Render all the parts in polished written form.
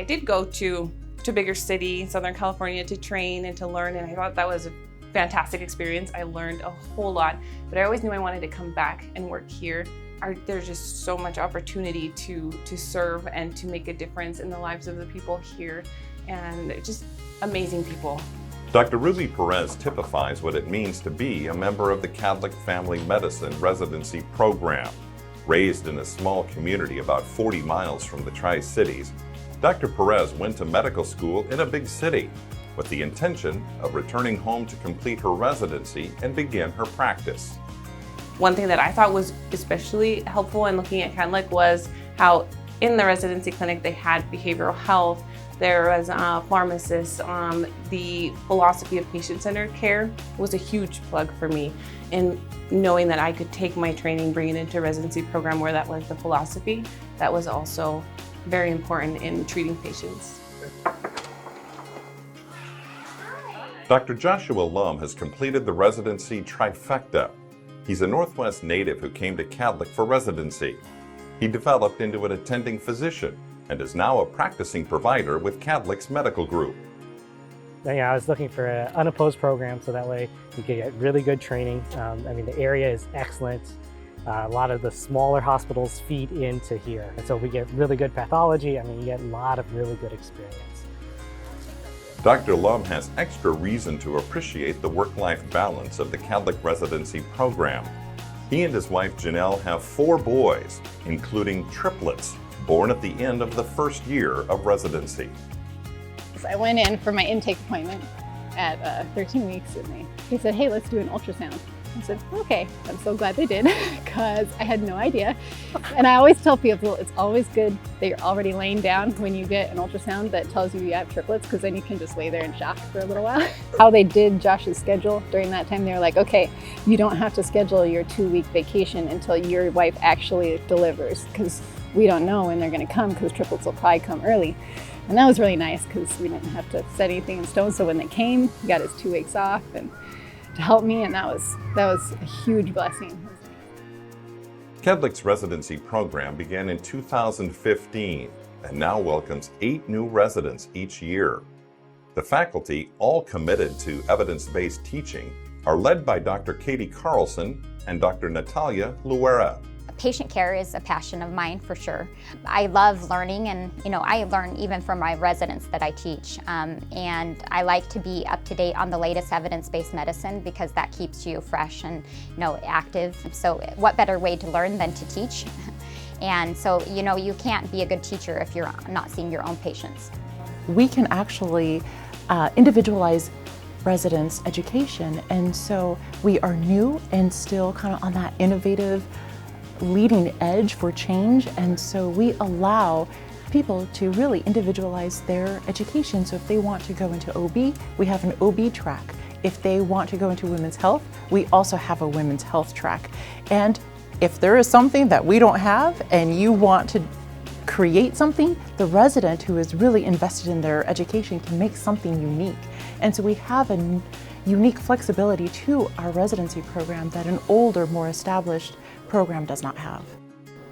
I did go to bigger city, Southern California, to train and to learn, and I thought that was a fantastic experience. I learned a whole lot, but I always knew I wanted to come back and work here. There's just so much opportunity to serve and to make a difference in the lives of the people here, and just amazing people. Dr. Ruby Perez typifies what it means to be a member of the Catholic Family Medicine Residency Program. Raised in a small community about 40 miles from the Tri-Cities, Dr. Perez went to medical school in a big city with the intention of returning home to complete her residency and begin her practice. One thing that I thought was especially helpful in looking at Catholic was how in the residency clinic they had behavioral health, there was a pharmacist, the philosophy of patient-centered care was a huge plug for me. And knowing that I could take my training, bring it into a residency program where that was the philosophy, that was also very important in treating patients. Dr. Joshua Lum has completed the residency trifecta. He's a Northwest native who came to Catholic for residency. He developed into an attending physician and is now a practicing provider with Catholic's medical group. Yeah, I was looking for an unopposed program so that way you could get really good training. I mean, the area is excellent. A lot of the smaller hospitals feed into here. And so we get really good pathology. I mean, you get a lot of really good experience. Dr. Lum has extra reason to appreciate the work-life balance of the Catholic residency program. He and his wife Janelle have 4 boys, including triplets, born at the end of the first year of residency. I went in for my intake appointment at 13 weeks and they said, hey, let's do an ultrasound. I said, okay. I'm so glad they did because I had no idea. And I always tell people it's always good that you're already laying down when you get an ultrasound that tells you have triplets, because then you can just lay there in shock for a little while. How they did Josh's schedule during that time, they were like, okay, you don't have to schedule your 2-week vacation until your wife actually delivers, because we don't know when they're going to come, because triplets will probably come early. And that was really nice because we didn't have to set anything in stone. So when they came, he got his 2 weeks off and to help me, and that was a huge blessing. Catholic's residency program began in 2015 and now welcomes 8 new residents each year. The faculty, all committed to evidence-based teaching, are led by Dr. Katie Carlson and Dr. Natalia Luera. Patient care is a passion of mine for sure. I love learning, and I learn even from my residents that I teach. And I like to be up to date on the latest evidence-based medicine because that keeps you fresh and active. So what better way to learn than to teach? And so you can't be a good teacher if you're not seeing your own patients. We can actually individualize residents' education, and so we are new and still kind of on that innovative leading edge for change, and so we allow people to really individualize their education. So if they want to go into OB, we have an OB track. If they want to go into women's health, we also have a women's health track. And if there is something that we don't have and you want to create something, the resident who is really invested in their education can make something unique. And so we have a unique flexibility to our residency program that an older, more established program does not have.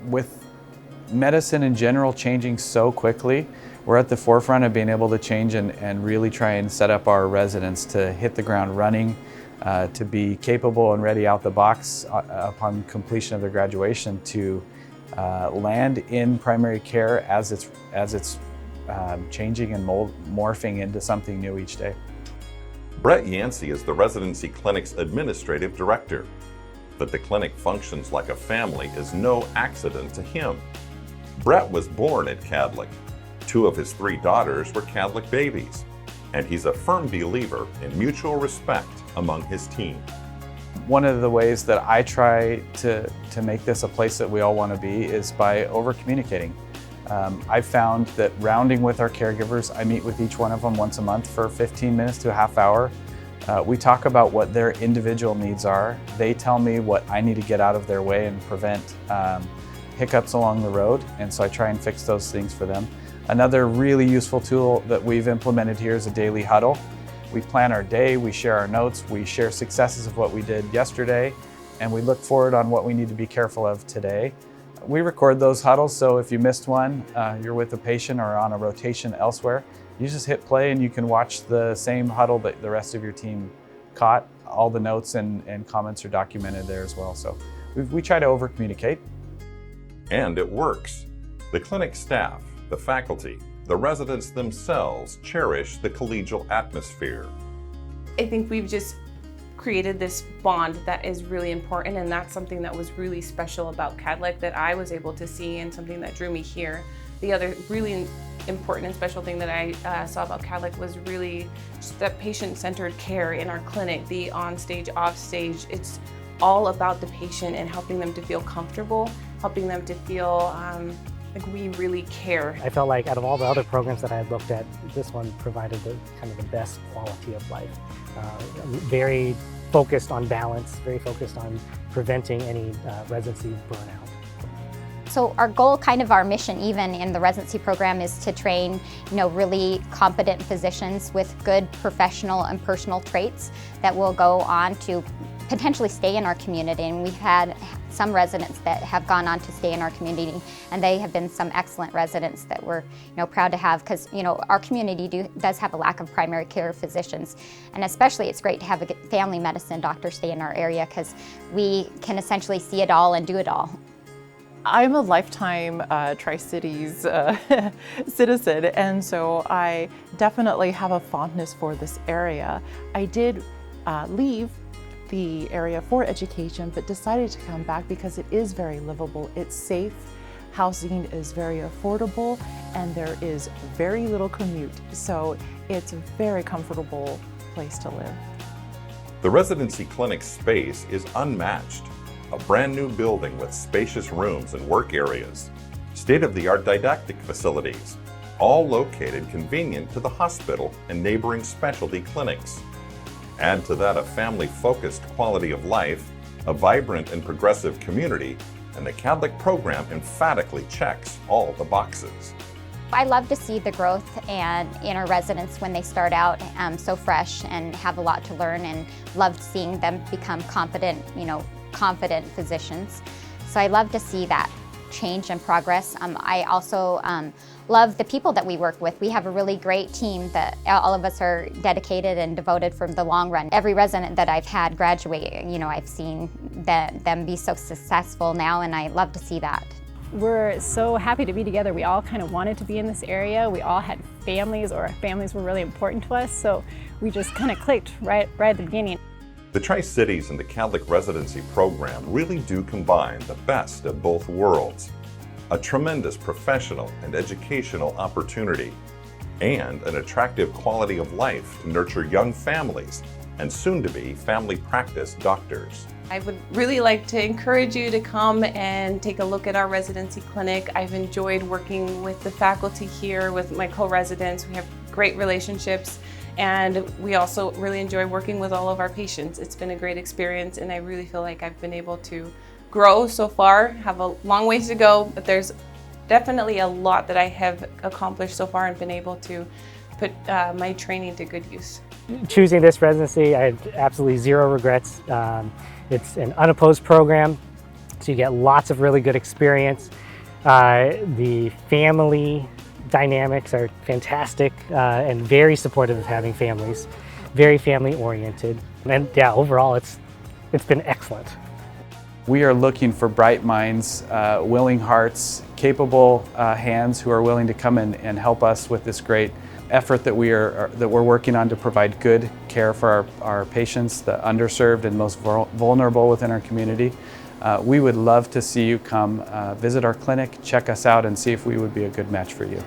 With medicine in general changing so quickly, we're at the forefront of being able to change and really try and set up our residents to hit the ground running, to be capable and ready out the box upon completion of their graduation to land in primary care as it's changing and morphing into something new each day. Brett Yancey is the residency clinic's administrative director. That the clinic functions like a family is no accident to him. Brett was born at Catholic. 2 of his 3 daughters were Catholic babies, and he's a firm believer in mutual respect among his team. One of the ways that I try to make this a place that we all want to be is by over-communicating. I've found that rounding with our caregivers, I meet with each one of them once a month for 15 minutes to a half hour. We talk about what their individual needs are. They tell me what I need to get out of their way and prevent hiccups along the road, and so I try and fix those things for them. Another really useful tool that we've implemented here is a daily huddle. We plan our day, we share our notes, we share successes of what we did yesterday, and we look forward on what we need to be careful of today. We record those huddles, so if you missed one, you're with a patient or on a rotation elsewhere, you just hit play and you can watch the same huddle that the rest of your team caught. All the notes and comments are documented there as well. So we try to over-communicate. And it works. The clinic staff, the faculty, the residents themselves cherish the collegial atmosphere. I think we've just created this bond that is really important, and that's something that was really special about Cadlick that I was able to see, and something that drew me here. The other really important and special thing that I saw about Cadlick was really just that patient-centered care in our clinic, the on-stage, off-stage. It's all about the patient and helping them to feel comfortable, helping them to feel like we really care. I felt like out of all the other programs that I had looked at, this one provided the kind of the best quality of life. Very focused on balance, very focused on preventing any residency burnout. So our goal, kind of our mission even in the residency program, is to train, really competent physicians with good professional and personal traits that will go on to potentially stay in our community. And we've had some residents that have gone on to stay in our community, and they have been some excellent residents that we're proud to have, because our community does have a lack of primary care physicians, and especially it's great to have a family medicine doctor stay in our area, because we can essentially see it all and do it all. I'm a lifetime Tri-Cities citizen, and so I definitely have a fondness for this area. I did leave the area for education, but decided to come back because it is very livable, it's safe, housing is very affordable, and there is very little commute, so it's a very comfortable place to live. The residency clinic space is unmatched. A brand new building with spacious rooms and work areas, state-of-the-art didactic facilities, all located convenient to the hospital and neighboring specialty clinics. Add to that a family-focused quality of life, a vibrant and progressive community, and the Cadlick program emphatically checks all the boxes. I love to see the growth in our residents when they start out so fresh and have a lot to learn, and loved seeing them become confident physicians. So I love to see that change and progress. I also love the people that we work with. We have a really great team that all of us are dedicated and devoted for the long run. Every resident that I've had graduate, I've seen them be so successful now, and I love to see that. We're so happy to be together. We all kind of wanted to be in this area. We all had families, or families were really important to us, so we just kind of clicked right at the beginning. The Tri-Cities and the Cadlick residency program really do combine the best of both worlds. A tremendous professional and educational opportunity, and an attractive quality of life to nurture young families and soon-to-be family practice doctors. I would really like to encourage you to come and take a look at our residency clinic. I've enjoyed working with the faculty here, with my co-residents. We have great relationships, and we also really enjoy working with all of our patients. It's been a great experience, and I really feel like I've been able to grow so far. Have a long ways to go, but there's definitely a lot that I have accomplished so far and been able to put my training to good use. Choosing this residency, I had absolutely zero regrets. It's an unopposed program, so you get lots of really good experience. The family dynamics are fantastic and very supportive of having families, very family oriented. And yeah, overall it's been excellent. We are looking for bright minds, willing hearts, capable hands who are willing to come in and help us with this great effort that we're working on to provide good care for our patients, the underserved and most vulnerable within our community. We would love to see you come visit our clinic, check us out, and see if we would be a good match for you.